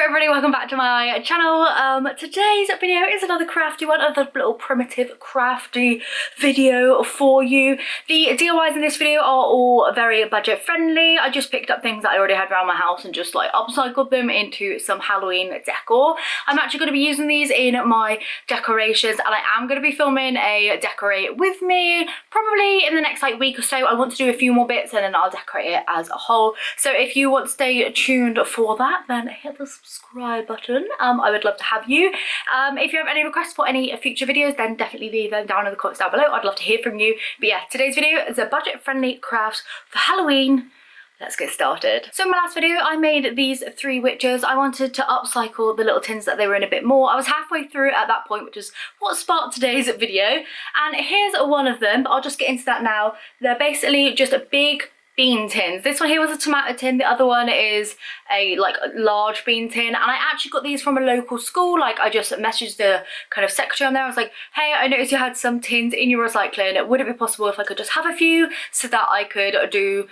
everybody, welcome back to my channel. Today's video is another crafty one, another little primitive crafty video for you. The DIYs in this video are all very budget friendly. I just picked up things that I already had around my house and just like upcycled them into some Halloween decor. I'm actually going to be using these in my decorations, and I am going to be filming a decorate with me probably in the next like week or so. I want to do a few more bits and then I'll decorate it as a whole. So if you want to stay tuned for that, then hit the subscribe button. I would love to have you. If you have any requests for any future videos, then definitely leave them down in the comments down below. I'd love to hear from you. But yeah, today's video is a budget-friendly craft for Halloween. Let's get started. So in my last video, I made these 3 witches. I wanted to upcycle the little tins that they were in a bit more. I was halfway through at that point, which is what sparked today's video. And here's one of them, but I'll just get into that now. They're basically just a big bean tins. This one here was a tomato tin, the other one is a like large bean tin, and I actually got these from a local school. Like I just messaged the kind of secretary on there. I was like, hey, I noticed you had some tins in your recycling, would it be possible if I could just have a few so that I could do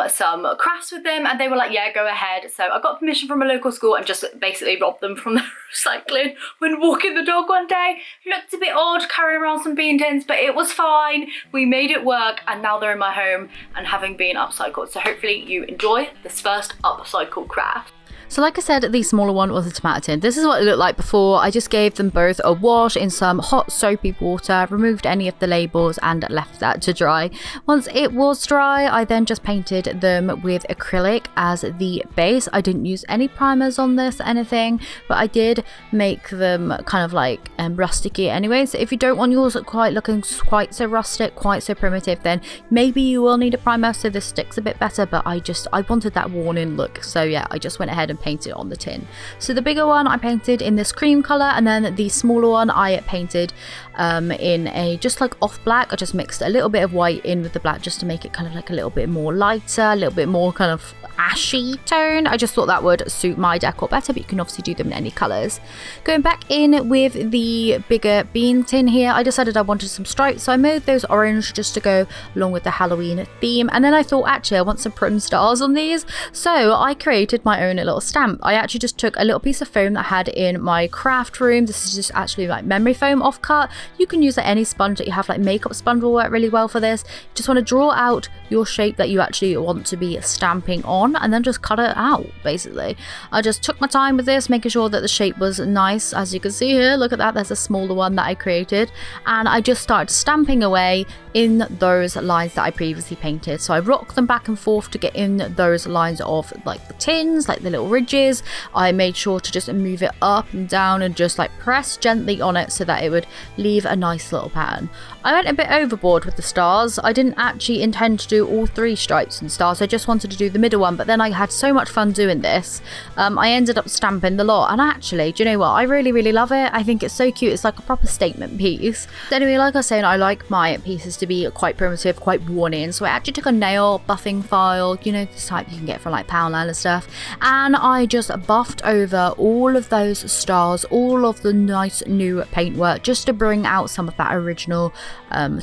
some crafts with them? And they were like, yeah, go ahead. So I got permission from a local school and just basically robbed them from the recycling when walking the dog one day. Looked a bit odd carrying around some bean tins, but it was fine. We made it work, and now they're in my home and having been upcycled. So hopefully you enjoy this first upcycle craft. So like I said, the smaller one was a tomato tin. This is what it looked like before. I just gave them both a wash in some hot soapy water, removed any of the labels and left that to dry. Once it was dry, I then just painted them with acrylic as the base. I didn't use any primers on this, anything, but I did make them kind of like rusticy anyway. So if you don't want yours looking quite so rustic, quite so primitive, then maybe you will need a primer so this sticks a bit better. But I wanted that worn-in look, so yeah, I just went ahead and painted on the tin. So the bigger one I painted in this cream color, and then the smaller one I painted in a just like off black. I just mixed a little bit of white in with the black just to make it kind of like a little bit more lighter, a little bit more kind of ashy tone. I just thought that would suit my decor better, but you can obviously do them in any colors. Going back in with the bigger bean tin here, I decided I wanted some stripes, so I made those orange just to go along with the Halloween theme. And then I thought, actually I want some prim stars on these, so I created my own little stamp. I actually just took a little piece of foam that I had in my craft room. This is just actually like memory foam offcut. You can use like any sponge that you have, like makeup sponge will work really well for this. You just want to draw out your shape that you actually want to be stamping on, and then just cut it out. Basically I just took my time with this, making sure that the shape was nice. As you can see here, look at that, there's a smaller one that I created, and I just started stamping away in those lines that I previously painted. So I rocked them back and forth to get in those lines of like the tins, like the little ridges. I made sure to just move it up and down and just like press gently on it so that it would leave a nice little pattern. I went a bit overboard with the stars. I didn't actually intend to do all 3 stripes and stars. I just wanted to do the middle one, but then I had so much fun doing this. I ended up stamping the lot, and actually, do you know what? I really love it. I think it's so cute. It's like a proper statement piece. Anyway, like I was saying, I like my pieces to be quite primitive, quite worn in. So I actually took a nail buffing file, you know, this type you can get from like Poundland and stuff, and I just buffed over all of those stars, all of the nice new paintwork, just to bring out some of that original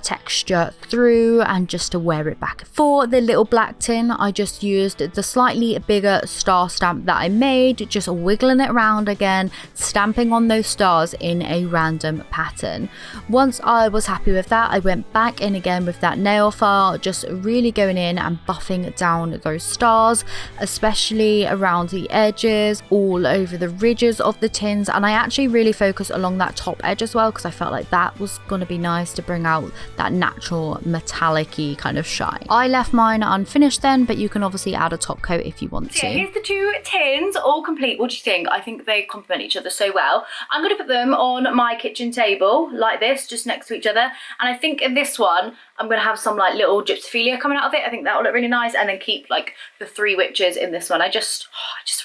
texture through, and just to wear it back. For the little black tin, I just used the slightly bigger star stamp that I made, just wiggling it around again, stamping on those stars in a random pattern. Once I was happy with that, I went back in again with that nail file, just really going in and buffing down those stars, especially around the edges, all over the ridges of the tins. And I actually really focused along that top edge as well, because I felt like that was going to be nice to bring out that natural metallic-y kind of shine. I left mine unfinished then, but you can obviously add a top coat if you want to. Yeah, here's the 2 tins all complete. What do you think? I think they complement each other so well. I'm going to put them on my kitchen table like this, just next to each other. And I think in this one I'm going to have some like little gypsophilia coming out of it. I think that will look really nice, and then keep like the 3 witches in this one. I just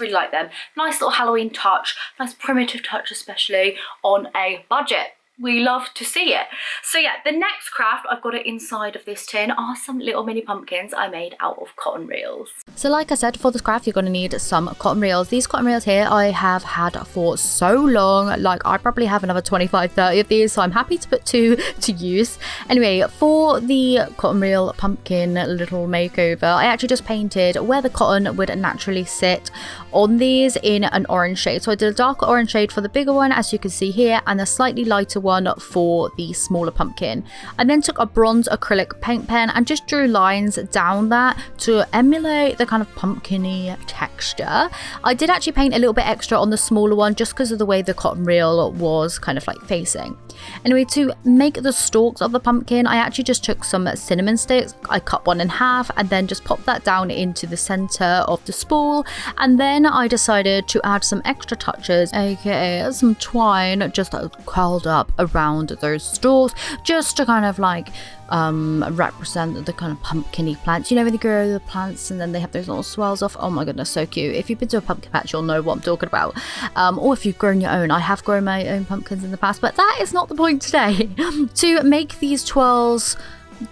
really like them. Nice little Halloween touch, nice primitive touch, especially on a budget. we love to see it. So yeah, the next craft I've got it inside of this tin are some little mini pumpkins I made out of cotton reels. So like I said, for this craft you're going to need some cotton reels. These cotton reels here I have had for so long, like I probably have another 25-30 of these, so I'm happy to put 2 to use. Anyway, for the cotton reel pumpkin little makeover, I actually just painted where the cotton would naturally sit on these in an orange shade. So I did a darker orange shade for the bigger one, as you can see here, and a slightly lighter one for the smaller pumpkin. I then took a bronze acrylic paint pen and just drew lines down that to emulate the kind of pumpkin-y texture. I did actually paint a little bit extra on the smaller one just because of the way the cotton reel was kind of like facing. Anyway, to make the stalks of the pumpkin, I actually just took some cinnamon sticks. I cut one in half and then just popped that down into the center of the spool, and then I decided to add some extra touches, aka some twine just curled up around those stalks, just to kind of like represent the kind of pumpkin-y plants. You know when they grow the plants and then they have those little swells off? Oh my goodness, so cute. If you've been to a pumpkin patch, you'll know what I'm talking about. Or if you've grown your own. I have grown my own pumpkins in the past, but that is not the point today. To make these twirls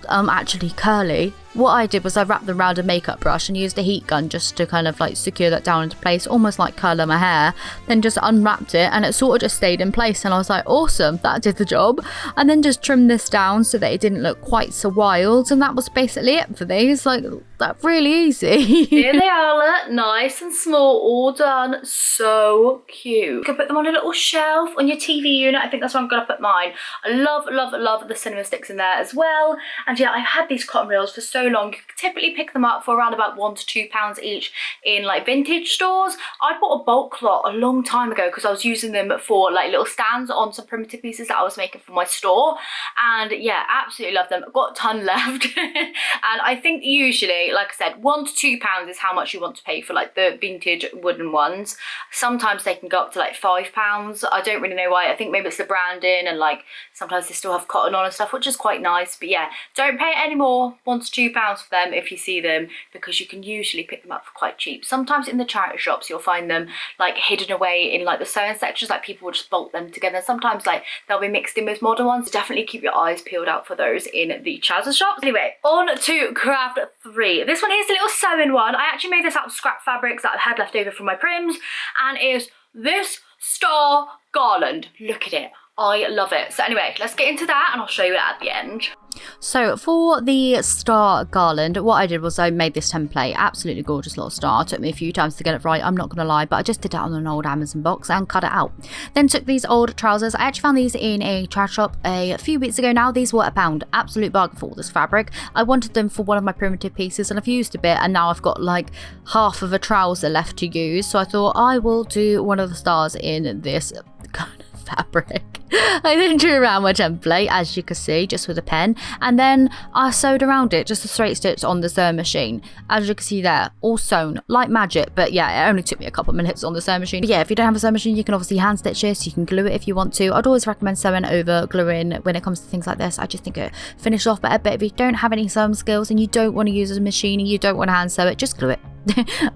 actually curly, what I did was I wrapped them around a makeup brush and used a heat gun just to kind of like secure that down into place, almost like curler my hair. Then just unwrapped it and it sort of just stayed in place, and I was like, awesome, that did the job. And then just trimmed this down so that it didn't look quite so wild, and that was basically it for these. Like, that's really easy. Here they are, look, nice and small, all done. So cute. You can put them on a little shelf on your TV unit. I think that's where I'm gonna put mine. I love the cinnamon sticks in there as well. And yeah, I've had these cotton reels for so long. You can typically pick them up for around about £1 to £2 each in like vintage stores. I bought a bulk lot a long time ago because I was using them for like little stands on some primitive pieces that I was making for my store, and yeah, absolutely love them. I've got a ton left. And I think usually, like I said, £1 to £2 is how much you want to pay for like the vintage wooden ones. Sometimes they can go up to like £5. I don't really know why. I think maybe it's the branding, and like sometimes they still have cotton on and stuff, which is quite nice. But yeah, don't pay any more, £1 to £2 for them if you see them, because you can usually pick them up for quite cheap. Sometimes in the charity shops you'll find them like hidden away in like the sewing sections, like people will just bolt them together. Sometimes like they'll be mixed in with modern ones. Definitely keep your eyes peeled out for those in the charity shops. Anyway, on to craft 3. This one here's a little sewing one. I actually made this out of scrap fabrics that I had left over from my prims, and it is this star garland. Look at it. I love it. So anyway, let's get into that and I'll show you it at the end. So for the star garland, what I did was I made this template. Absolutely gorgeous little star. It took me a few times to get it right, I'm not gonna lie, but I just did it on an old Amazon box and cut it out. Then took these old trousers. I actually found these in a charity shop a few weeks ago now. These were £1. Absolute bargain for all this fabric. I wanted them for one of my primitive pieces and I've used a bit, and now I've got like half of a trouser left to use, so I thought I will do one of the stars in this kind of fabric. I then drew around my template, as you can see, just with a pen, and then I sewed around it, just a straight stitch on the sewing machine. As you can see there, all sewn like magic, but yeah, it only took me a couple of minutes on the sewing machine. But yeah, if you don't have a sewing machine, you can obviously hand stitch this, you can glue it if you want to. I'd always recommend sewing over gluing when it comes to things like this. I just think it finishes off better, but if you don't have any sewing skills and you don't want to use a machine and you don't want to hand sew it, just glue it.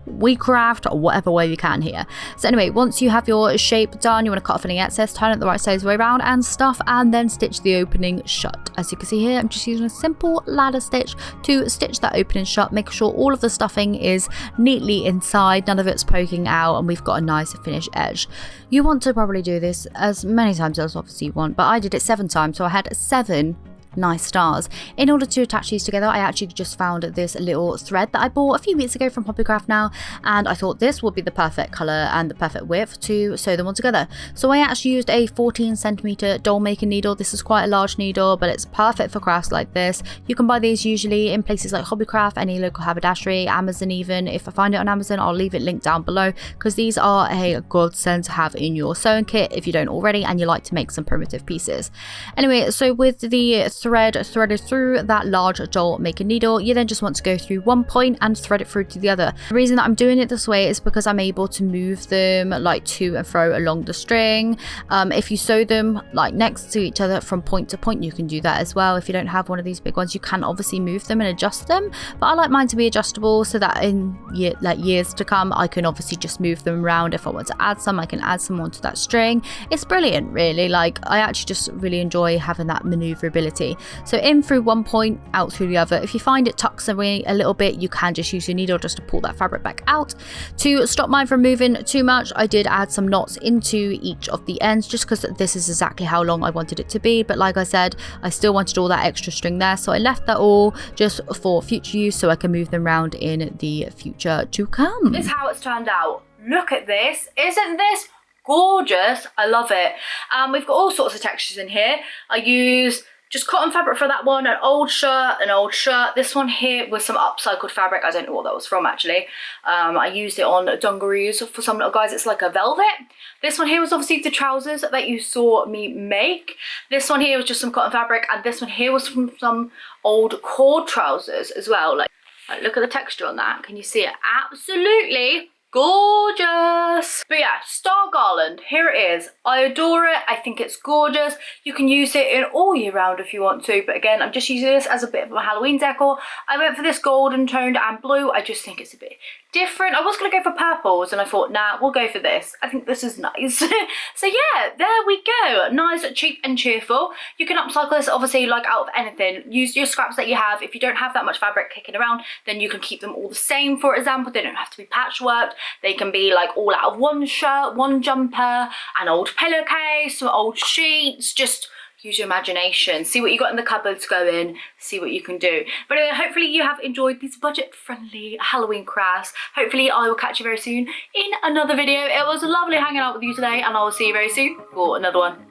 We craft whatever way we can here. So anyway, once you have your shape done, you want to cut off any excess, turn it the right size way around and stuff, and then stitch the opening shut. As you can see here, I'm just using a simple ladder stitch to stitch that opening shut, make sure all of the stuffing is neatly inside, none of it's poking out, and we've got a nice finished edge. You want to probably do this as many times as obviously you want, but I did it 7 times, so I had 7 nice stars. In order to attach these together, I actually just found this little thread that I bought a few weeks ago from Hobbycraft now, and I thought this would be the perfect colour and the perfect width to sew them all together. So I actually used a 14cm doll making needle. This is quite a large needle, but it's perfect for crafts like this. You can buy these usually in places like Hobbycraft, any local haberdashery, Amazon even. If I find it on Amazon, I'll leave it linked down below, because these are a godsend to have in your sewing kit if you don't already and you like to make some primitive pieces. Anyway, so with the thread threaded through that large doll maker needle, you then just want to go through one point and thread it through to the other. The reason that I'm doing it this way is because I'm able to move them like to and fro along the string. If you sew them like next to each other from point to point, you can do that as well. If you don't have one of these big ones, you can obviously move them and adjust them, but I like mine to be adjustable so that in years to come I can obviously just move them around. If I want to add some, I can add some onto that string. It's brilliant, really. Like, I actually just really enjoy having that maneuverability. So in through one point, out through the other. If you find it tucks away a little bit, you can just use your needle just to pull that fabric back out. To stop mine from moving too much, I did add some knots into each of the ends just because this is exactly how long I wanted it to be. But like I said, I still wanted all that extra string there, so I left that all just for future use so I can move them around in the future to come. This is how it's turned out. Look at this. Isn't this gorgeous? I love it. We've got all sorts of textures in here. I use just cotton fabric for that one, an old shirt. This one here was some upcycled fabric. I don't know what that was from, actually. I used it on dungarees for some little guys. It's like a velvet. This one here was obviously the trousers that you saw me make. This one here was just some cotton fabric, and this one here was from some old cord trousers as well. Like, look at the texture on that. Can you see it? Absolutely gorgeous. But yeah, Star Garland, here it is. I adore it. I think it's gorgeous. You can use it in all year round if you want to, but again, I'm just using this as a bit of a Halloween decor. I went for this golden toned and blue. I just think it's a bit different. I was going to go for purples and I thought, nah, we'll go for this. I think this is nice. So yeah, there we go. Nice, cheap and cheerful. You can upcycle this obviously like out of anything. Use your scraps that you have. If you don't have that much fabric kicking around, then you can keep them all the same, for example. They don't have to be patchworked. They can be like all out of one shirt, one jumper, an old pillowcase, some old sheets. Just use your imagination. See what you got in the cupboards going. See what you can do. But anyway, hopefully you have enjoyed these budget-friendly Halloween crafts. Hopefully I will catch you very soon in another video. It was lovely hanging out with you today, and I will see you very soon for another one.